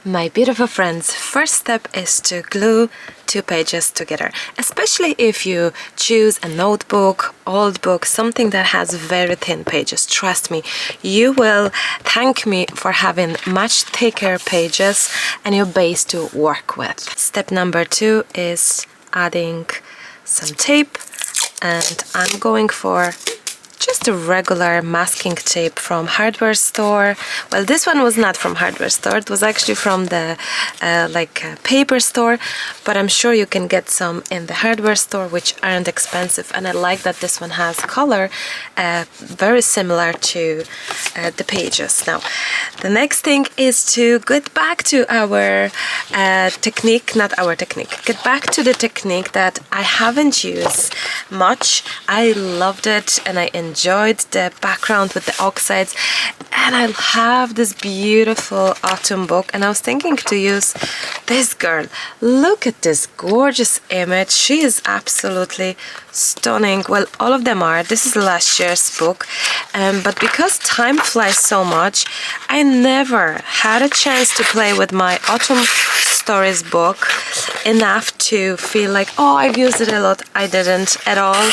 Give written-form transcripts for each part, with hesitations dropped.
My beautiful friends, first step is to glue 2 pages together, especially if you choose a notebook, old book, something that has very thin pages. Trust me, you will thank me for having much thicker pages and your base to work with. Step number 2 is adding some tape, and I'm going for just a regular masking tape from hardware store. Well, this one was not from hardware store, it was actually from the paper store, but I'm sure you can get some in the hardware store which aren't expensive, and I like that this one has color very similar to the pages. Now the next thing is to get back to our technique, get back to the technique that I haven't used much. I loved it and I enjoyed the background with the oxides, and I have this beautiful autumn book and I was thinking to use this girl. Look at this gorgeous image. She is absolutely stunning. Well, all of them are. This is last year's book, but because time flies so much, I never had a chance to play with my autumn stories book enough to feel like, oh, I've used it a lot. I didn't at all,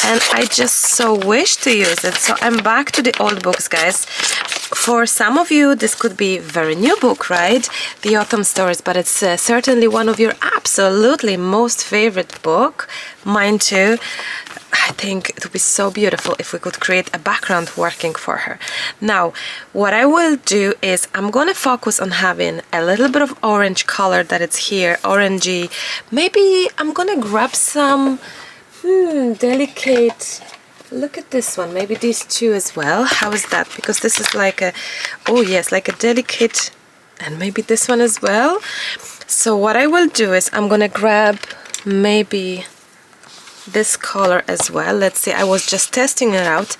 and I just so wish to use it. So I'm back to the old books, guys. For some of you this could be a very new book, right, the autumn stories, but it's certainly one of your absolutely most favorite book. Mine too. I think it would be so beautiful if we could create a background working for her. Now what I will do is I'm gonna focus on having a little bit of orange color that it's here, orangey. Maybe I'm gonna grab some delicate. Look at this one, maybe these two as well. How is that? Because this is like a, oh yes, like a delicate, and maybe this one as well. So what I will do is I'm gonna grab maybe this color as well. Let's see, I was just testing it out.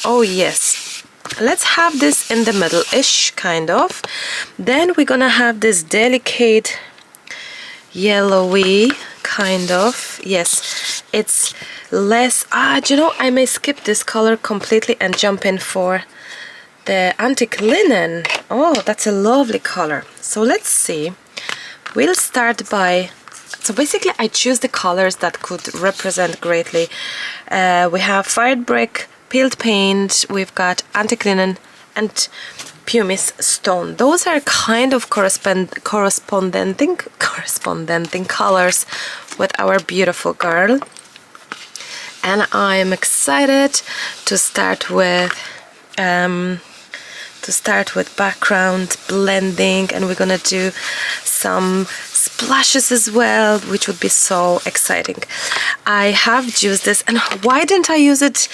Oh yes, let's have this in the middle-ish kind of. Then we're gonna have this delicate yellowy kind of. Yes, it's less, you know, I may skip this color completely and jump in for the antique linen. Oh, that's a lovely color. So let's see, we'll start by, so basically I choose the colors that could represent greatly. We have fired brick, peeled paint, we've got antique linen and pumice stone. Those are kind of corresponding colors with our beautiful girl. And I'm excited to start with background blending, and we're gonna do some splashes as well, which would be so exciting. I have used this, and why didn't I use it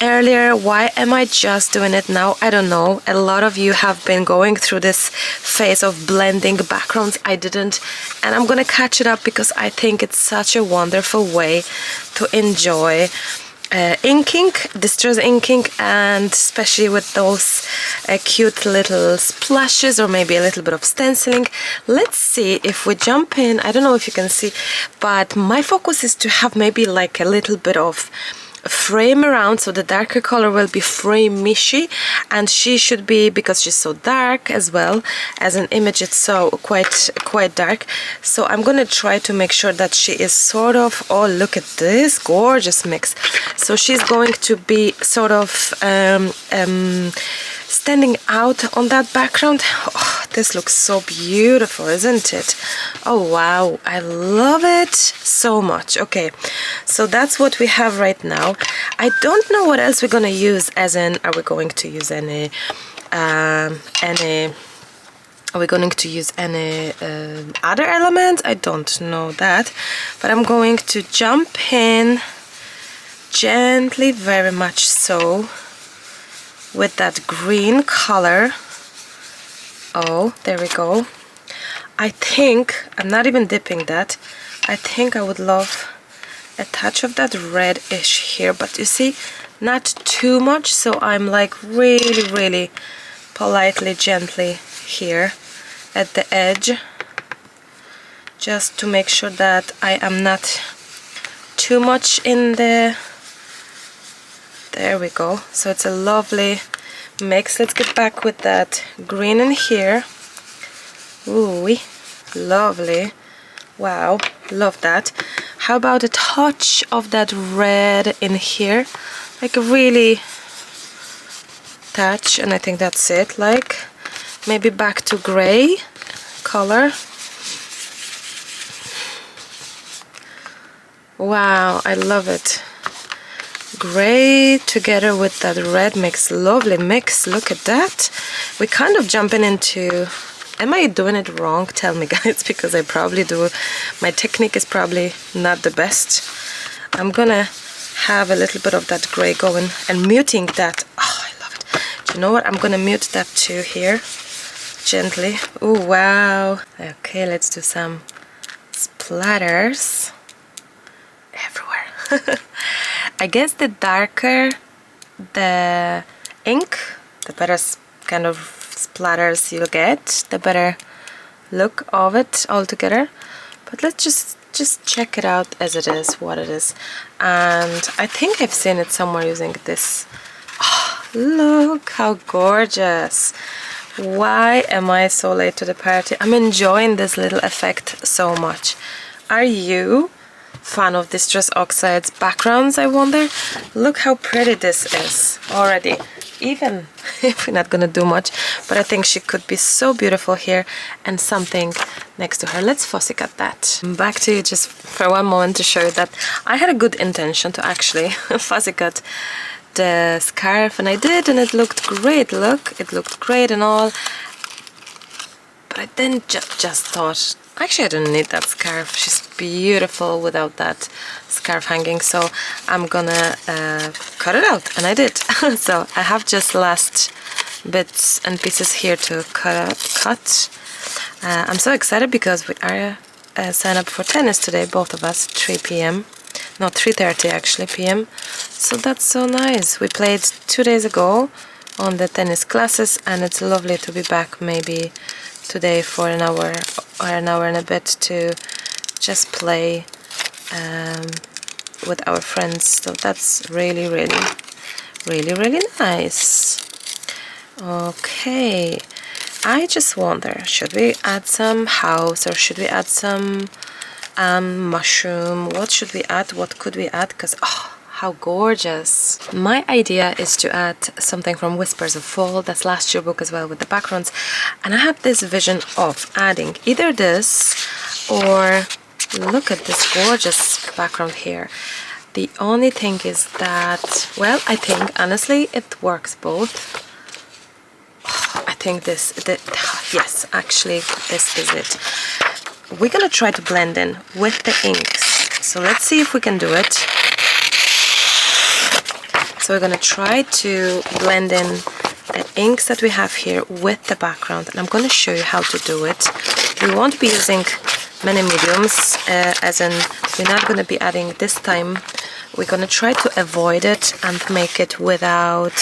earlier? Why am I just doing it now? I don't know. A lot of you have been going through this phase of blending backgrounds. I didn't, and I'm gonna catch it up because I think it's such a wonderful way to enjoy inking, distress inking, and especially with those cute little splashes or maybe a little bit of stenciling. Let's see if we jump in. I don't know if you can see, but my focus is to have maybe like a little bit of frame around, so the darker color will be frame-ishy, and she should be, because she's so dark as well as an image, it's so quite dark. So I'm gonna try to make sure that she is sort of, oh look at this gorgeous mix. So she's going to be sort of standing out on that background. Oh, this looks so beautiful, isn't it? Oh wow, I love it so much. Okay, so that's what we have right now. I don't know what else we're gonna use, as in, are we going to use any other elements? I don't know that, but I'm going to jump in gently, very much so, with that green color. Oh, there we go. I think, I'm not even dipping that, I think I would love a touch of that reddish here, but you see, not too much, so I'm like really politely, gently here at the edge, just to make sure that I am not too much in the, there we go. So it's a lovely mix. Let's get back with that green in here. Ooh, lovely. Wow, love that. How about a touch of that red in here? Like a really touch, and I think that's it. Like maybe back to gray color. Wow, I love it. Gray together with that red mix. Lovely mix. Look at that. We're kind of jumping into... Am I doing it wrong? Tell me, guys, because I probably do. My technique is probably not the best. I'm gonna have a little bit of that gray going and muting that. Oh, I love it. Do you know what? I'm gonna mute that too here. Gently. Oh, wow. Okay, let's do some splatters everywhere. I guess the darker the ink, the better kind of splatters you'll get, the better look of it altogether. But let's just check it out as it is, what it is. And I think I've seen it somewhere using this. Oh, look how gorgeous. Why am I so late to the party? I'm enjoying this little effect so much. Are you fan of Distress Oxide's backgrounds, I wonder? Look how pretty this is already, even if we're not gonna do much, but I think she could be so beautiful here and something next to her. Let's fussy cut that. Back to you just for one moment to show you that I had a good intention to actually fussy cut the scarf, and I did, and it looked great. Look, it looked great and all, but I then just thought, actually I don't need that scarf. She's beautiful without that scarf hanging, so I'm gonna cut it out, and I did. So I have just last bits and pieces here to cut. I'm so excited because we are signed up for tennis today, both of us, 3 p.m. No, 3:30 actually p.m. So that's so nice. We played 2 days ago on the tennis classes, and it's lovely to be back maybe today for an hour or an hour and a bit to just play with our friends. So that's really, really, really, really nice. Okay, I just wonder, should we add some house or should we add some mushroom? What should we add? What could we add? Because oh, how gorgeous. My idea is to add something from Whispers of Fall. That's last year's book as well with the backgrounds. And I have this vision of adding either this or look at this gorgeous background here. The only thing is that, well, I think honestly it works both. Oh, I think yes, actually this is it. We're gonna try to blend in with the inks. So let's see if we can do it. So we're gonna try to blend in the inks that we have here with the background, and I'm gonna show you how to do it. We won't be using many mediums, as in we're not gonna be adding this time. We're gonna try to avoid it and make it without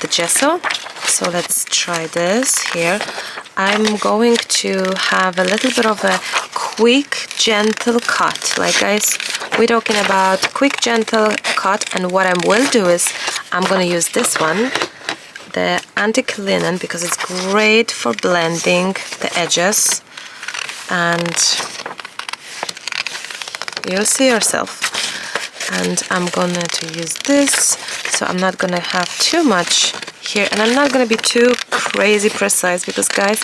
the gesso. So let's try this here. I'm going to have a little bit of a quick, gentle cut. Like guys, we're talking about quick, gentle cut, and what I will do is I'm going to use this one, the Antique Linen, because it's great for blending the edges, and you'll see yourself. And I'm going to use this, so I'm not going to have too much here, and I'm not going to be too crazy precise because guys,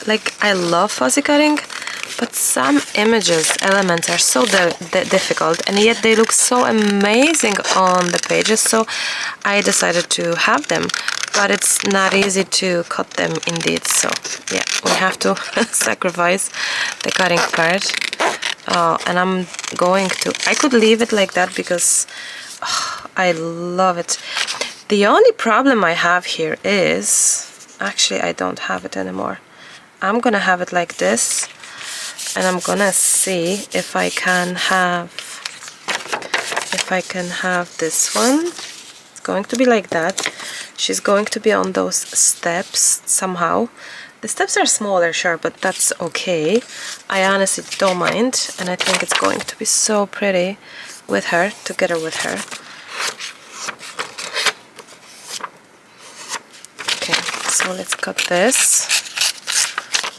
like I love fussy cutting, but some elements are so difficult, and yet they look so amazing on the pages, so I decided to have them, but it's not easy to cut them indeed. So yeah, we have to sacrifice the cutting part. Oh, and I'm going to, I could leave it like that because I love it. The only problem I have here is, actually I don't have it anymore. I'm gonna have it like this, and I'm gonna see if I can have this one. It's going to be like that. She's going to be on those steps somehow. The steps are smaller, sure, but that's okay. I honestly don't mind, and I think it's going to be so pretty with her, together with her. Okay, So let's cut this.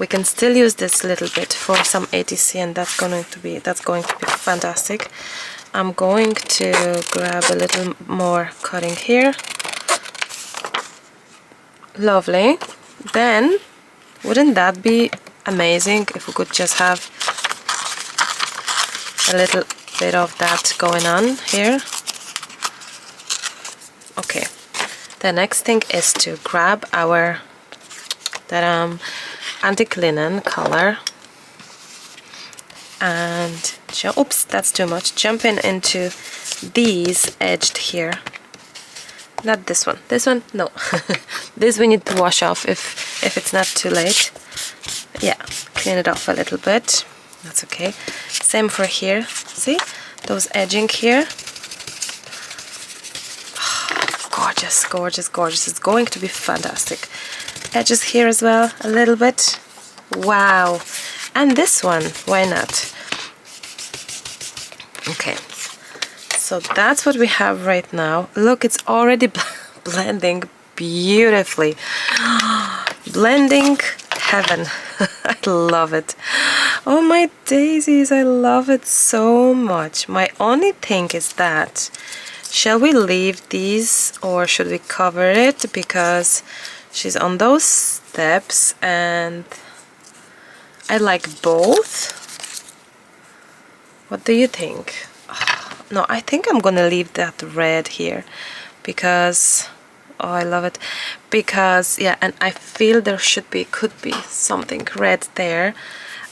We can still use this little bit for some ATC, and that's going to be fantastic. I'm going to grab a little more cutting here. Lovely. Then, wouldn't that be amazing if we could just have a little bit of that going on here? Okay. The next thing is to grab our antique linen color and oops, that's too much. Jumping into these edged here. Not this one. This one, no. This we need to wash off if it's not too late. Yeah, clean it off a little bit. That's okay. Same for here. See those edging here? Oh, gorgeous, gorgeous, gorgeous. It's going to be fantastic. Edges here as well, a little bit. Wow. And this one, why not? Okay. So that's what we have right now. Look, it's already blending beautifully. Blending heaven. I love it. Oh my daisies, I love it so much. My only thing is that, shall we leave these or should we cover it? Because she's on those steps and I like both. What do you think? No, I think I'm gonna leave that red here because oh, I love it. Because yeah, and I feel there could be something red there.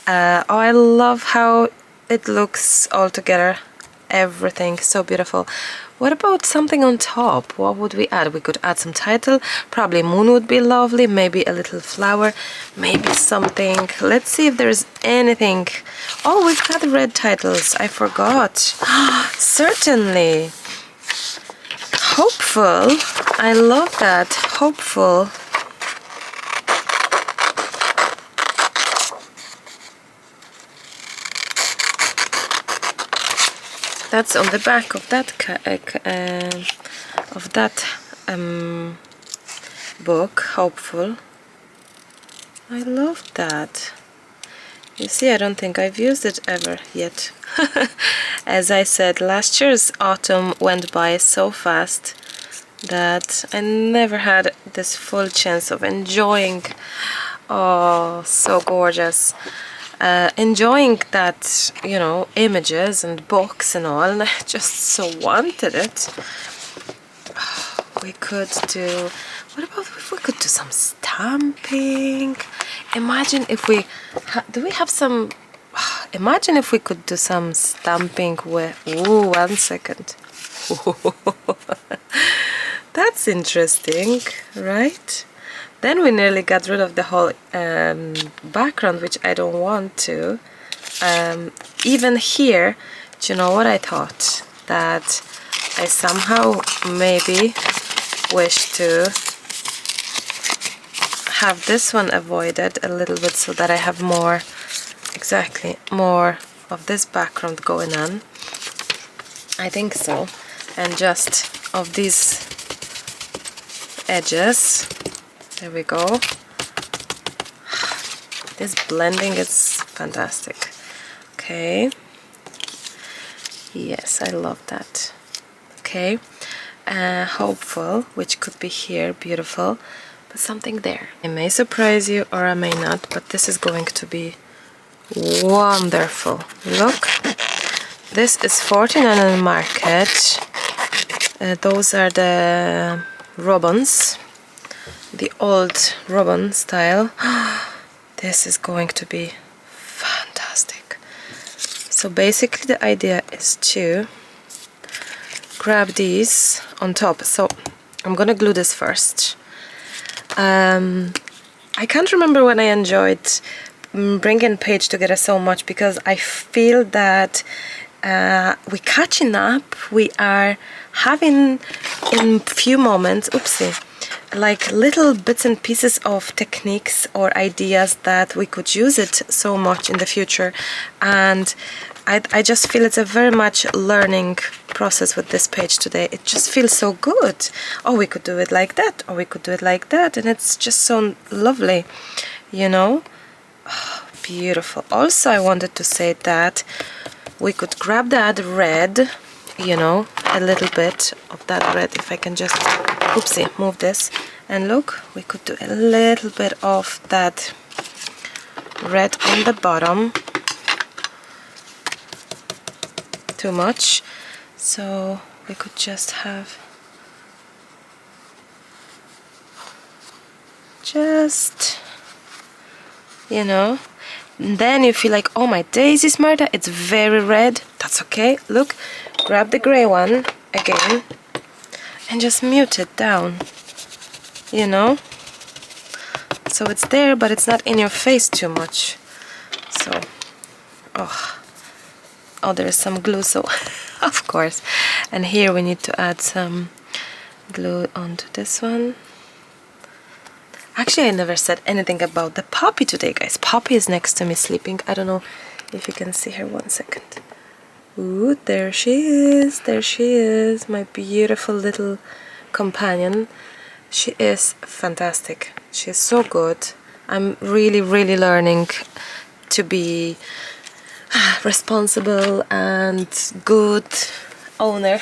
Oh, I love how it looks all together. Everything so beautiful. What about something on top? What would we add? We could add some title. Probably moon would be lovely. Maybe a little flower. Maybe something. Let's see if there's anything. Oh, we've got red titles. I forgot. Certainly. Hopeful. I love that. Hopeful. That's on the back of that book. Hopeful. I love that. You see, I don't think I've used it ever yet. As I said, last year's autumn went by so fast that I never had this full chance of enjoying. Oh, so gorgeous. Enjoying that, you know, images and books and all, and I just so wanted it. We could do, what about if we could do some stamping? Imagine if we, do we have some, imagine if we could do some stamping with, ooh, 1 second. That's interesting, right? Then we nearly got rid of the whole background, which I don't want to. Even here, do you know what I thought? That I somehow maybe wish to have this one avoided a little bit so that I have more, exactly, more of this background going on. I think so. And just of these edges. There we go. This blending is fantastic. Okay. Yes, I love that. Okay. Hopeful, which could be here, beautiful, but something there. I may surprise you or I may not, but this is going to be wonderful. Look. This is 49 on the market. Those are the ribbons. The old ribbon style. This is going to be fantastic. So basically the idea is to grab these on top. So I'm gonna glue this first. I can't remember when I enjoyed bringing page together so much, because I feel that we're catching up. We are having in few moments, oopsie, like little bits and pieces of techniques or ideas that we could use it so much in the future. And I just feel it's a very much learning process with this page today. It just feels so good. Oh, we could do it like that, or we could do it like that, and it's just so lovely, you know. Oh, beautiful. Also, I wanted to say that we could grab that red, you know, a little bit of that red. If I can just, oopsie, move this, and look, we could do a little bit of that red on the bottom. Too much, so we could just have you know. And then you feel like, oh, my daisies, Marta, it's very red. That's okay. Look, grab the gray one again and just mute it down, you know, so it's there but it's not in your face too much. So oh, there is some glue, so of course. And here we need to add some glue onto this one. Actually, I never said anything about the puppy today, guys. Puppy is next to me sleeping. I don't know if you can see her. 1 second. Ooh, there she is. There she is, my beautiful little companion. She is fantastic. She is so good. I'm really, really learning to be responsible and good owner.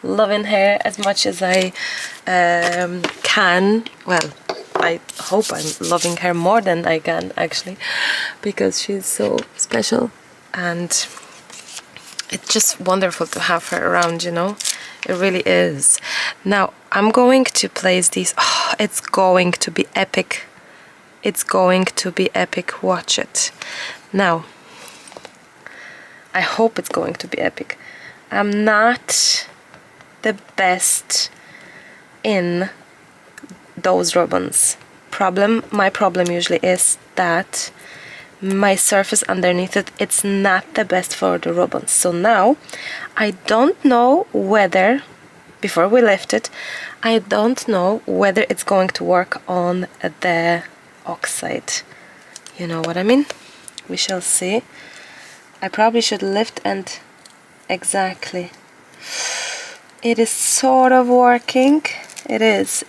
Loving her as much as I can. Well, I hope I'm loving her more than I can, actually, because she's so special, and it's just wonderful to have her around, you know. It really is. Now I'm going to place these. Oh, it's going to be epic. It's going to be epic. Watch it. Now, I hope it's going to be epic. I'm not the best in those ribbons. My problem usually is that my surface underneath it, it's not the best for the ribbons. So now I don't know whether, before we lift it, I don't know whether it's going to work on the oxide. You know what I mean? We shall see. I probably should lift and exactly. It is sort of working. It is.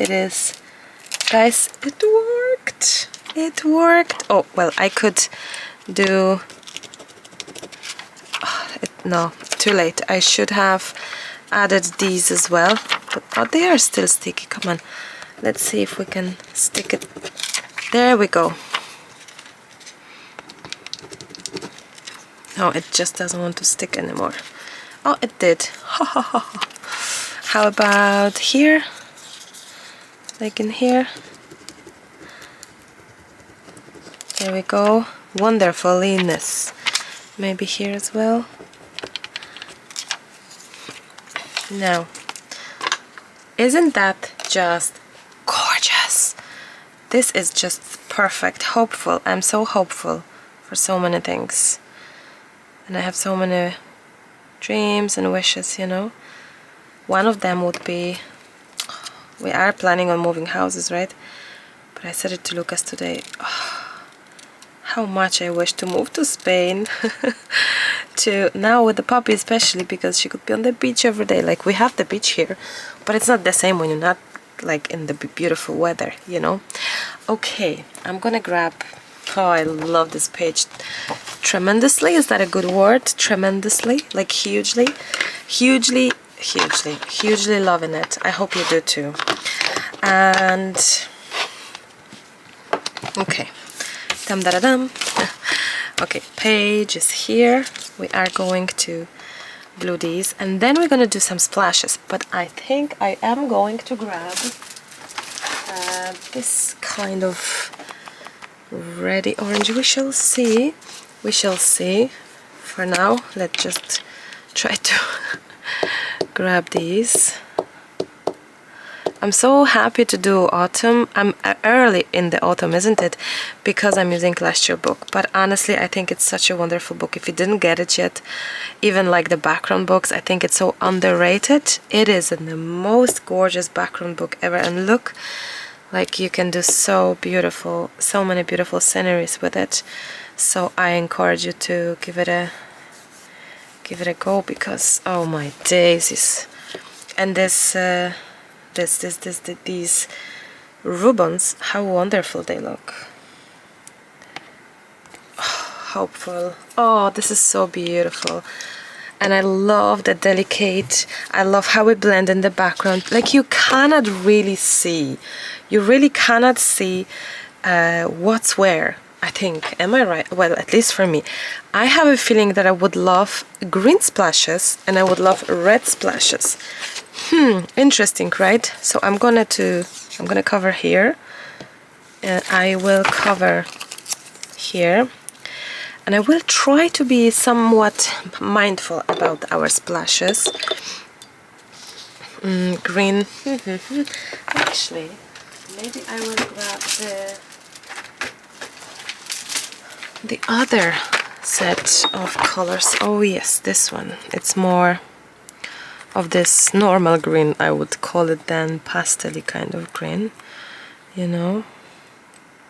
Guys, it worked. It worked. Oh, well, I could do... no, too late. I should have added these as well. But they are still sticky. Come on. Let's see if we can stick it. There we go. No, it just doesn't want to stick anymore. Oh, it did. How about here? Like in here? There we go. Wonderfulness. Maybe here as well. Now, isn't that just gorgeous? This is just perfect. Hopeful. I'm so hopeful for so many things. And I have so many dreams and wishes, you know. One of them would be, we are planning on moving houses, right? But I said it to Lucas today. Oh, how much I wish to move to Spain. To now with the puppy, especially because she could be on the beach every day. Like, we have the beach here, but it's not the same when you're not like in the beautiful weather, you know. Okay, I'm gonna grab, oh, I love this page tremendously. Is that a good word? Tremendously, like hugely loving it. I hope you do too. And okay, dum da da dum. Okay, page is here. We are going to glue these, and then we're gonna do some splashes. But I think I am going to grab this kind of reddy orange. We shall see. We shall see. For now, let's just try to grab these. I'm so happy to do autumn. I'm early in the autumn, isn't it? Because I'm using last year's book. But honestly, I think it's such a wonderful book. If you didn't get it yet, even like the background books, I think it's so underrated. It is the most gorgeous background book ever. And look, like you can do so many beautiful sceneries with it. So I encourage you to give it a give it a go, because oh my days. And these ribbons, how wonderful they look. Hopeful. Oh, this is so beautiful. And I love the delicate, I love how it blends in the background. Like, you cannot really see, you really cannot see what's where, I think. Am I right? Well, at least for me. I have a feeling that I would love green splashes and I would love red splashes. Interesting, right? So I'm gonna cover here, and I will cover here. And I will try to be somewhat mindful about our splashes. Green. Actually, maybe I will grab the other set of colors. Oh yes, this one. It's more of this normal green, I would call it, than pastel-y kind of green. You know?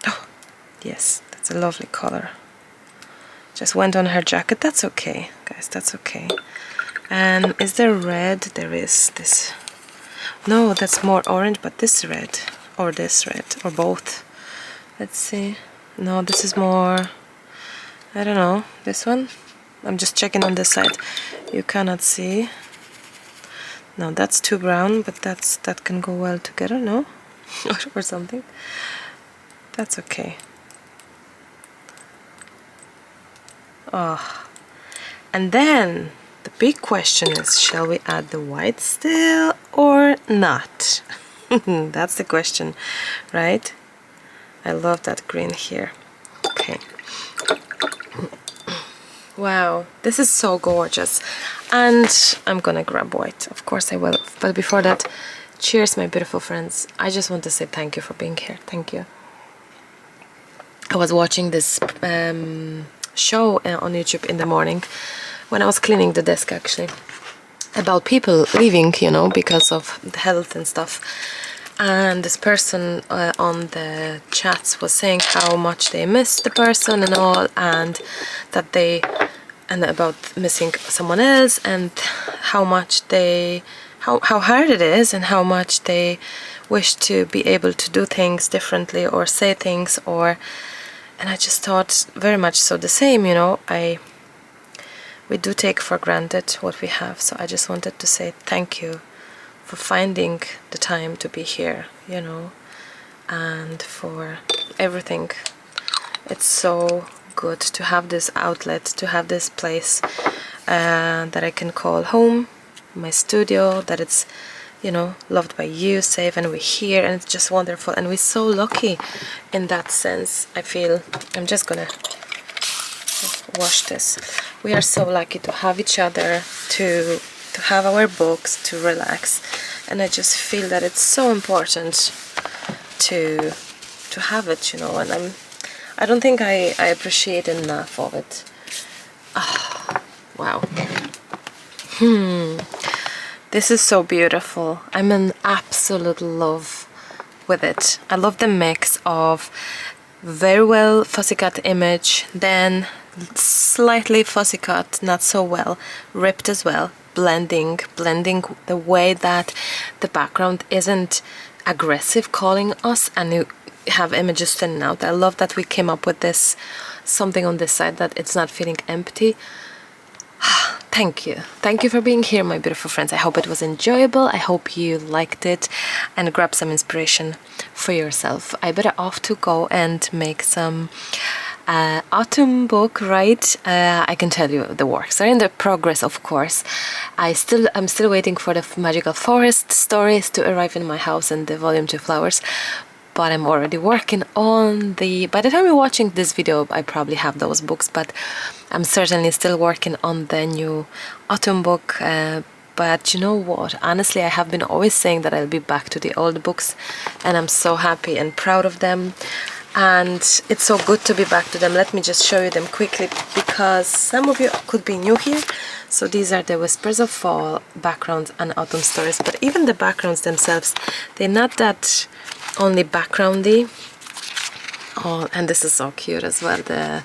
Oh, yes, that's a lovely color. Just went on her jacket. That's okay, guys, that's okay. And is there red? There is this. No, that's more orange, but this red, or this red, or both. Let's see. No, this is more, I don't know, this one? I'm just checking on this side. You cannot see. No, that's too brown, but that can go well together, no? Or something. That's okay. Oh. And then the big question is, shall we add the white still or not? That's the question, right? I love that green here. Okay. Wow, this is so gorgeous. And I'm gonna grab white, of course I will. But before that, cheers, my beautiful friends. I just want to say thank you for being here. Thank you. I was watching this show on YouTube in the morning when I was cleaning the desk, actually, about people leaving, you know, because of the health and stuff. And this person on the chats was saying how much they missed the person and all, and that they, and about missing someone else, and how much they, how hard it is, and how much they wish to be able to do things differently or say things, or, and I just thought very much so the same, you know. We do take for granted what we have, so I just wanted to say thank you for finding the time to be here, you know, and for everything. It's so good to have this outlet, to have this place that I can call home, my studio, that it's, you know, loved by you, safe, and we're here, and it's just wonderful, and we're so lucky in that sense. I feel, I'm just gonna wash this. We are so lucky to have each other, to have our books, to relax, and I just feel that it's so important to have it, you know, and I don't think I appreciate enough of it. Oh, wow. This is so beautiful. I'm in absolute love with it. I love the mix of very well fussy cut image, then slightly fussy cut, not so well, ripped as well, blending the way that the background isn't aggressive calling us, and you have images standing out. I love that we came up with this, something on this side that it's not feeling empty. Thank you for being here, my beautiful friends. I hope it was enjoyable. I hope you liked it and grab some inspiration for yourself. I better off to go and make some autumn book, right? I can tell you the works are in the progress, of course. I'm still waiting for the Magical Forest stories to arrive in my house and the volume 2 flowers, but I'm already working on the, by the time you're watching this video I probably have those books, but I'm certainly still working on the new autumn book. But you know what, honestly, I have been always saying that I'll be back to the old books, and I'm so happy and proud of them, and it's so good to be back to them. Let me just show you them quickly, because some of you could be new here. So these are the Whispers of Fall backgrounds and autumn stories, but even the backgrounds themselves, they're not that only backgroundy. Oh, and this is so cute as well, the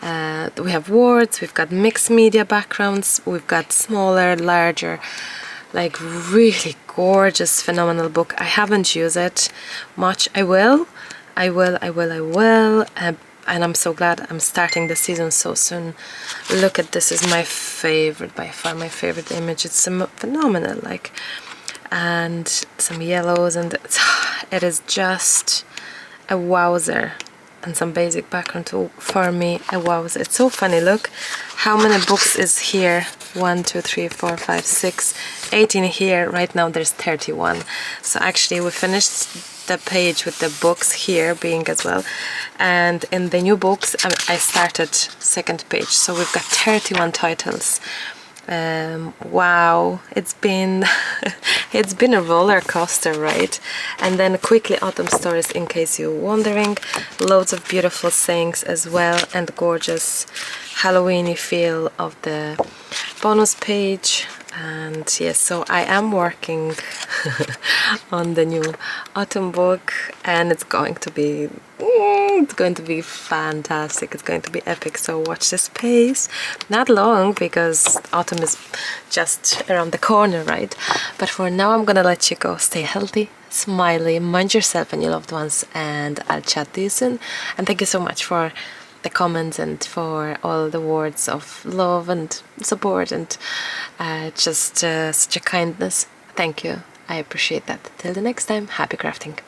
We have words, we've got mixed media backgrounds, we've got smaller, larger, like really gorgeous, phenomenal book. I haven't used it much. I will. And I'm so glad I'm starting the season so soon. Look at this, is my favorite, by far my favorite image. It's phenomenal, like, and some yellows, and it is just a wowzer. And some basic background too, for me, a wowzer. It's so funny, look how many books is here. 1, 2, 3, 4, 5, 6, 18 here. Right now there's 31. So actually we finished the page with the books here being as well, and in the new books I started second page, so we've got 31 titles. Wow, it's been it's been a roller coaster, right? And then quickly autumn stories, in case you're wondering. Loads of beautiful sayings as well, and gorgeous Halloweeny feel of the bonus page. And yes, so I am working on the new autumn book, and it's going to be fantastic. It's going to be epic, so watch this space. Not long, because autumn is just around the corner, right? But for now I'm gonna let you go. Stay healthy, smiley, mind yourself and your loved ones, and I'll chat to you soon. And thank you so much for the comments and for all the words of love and support, and just such a kindness. Thank you, I appreciate that. Till the next time, happy crafting.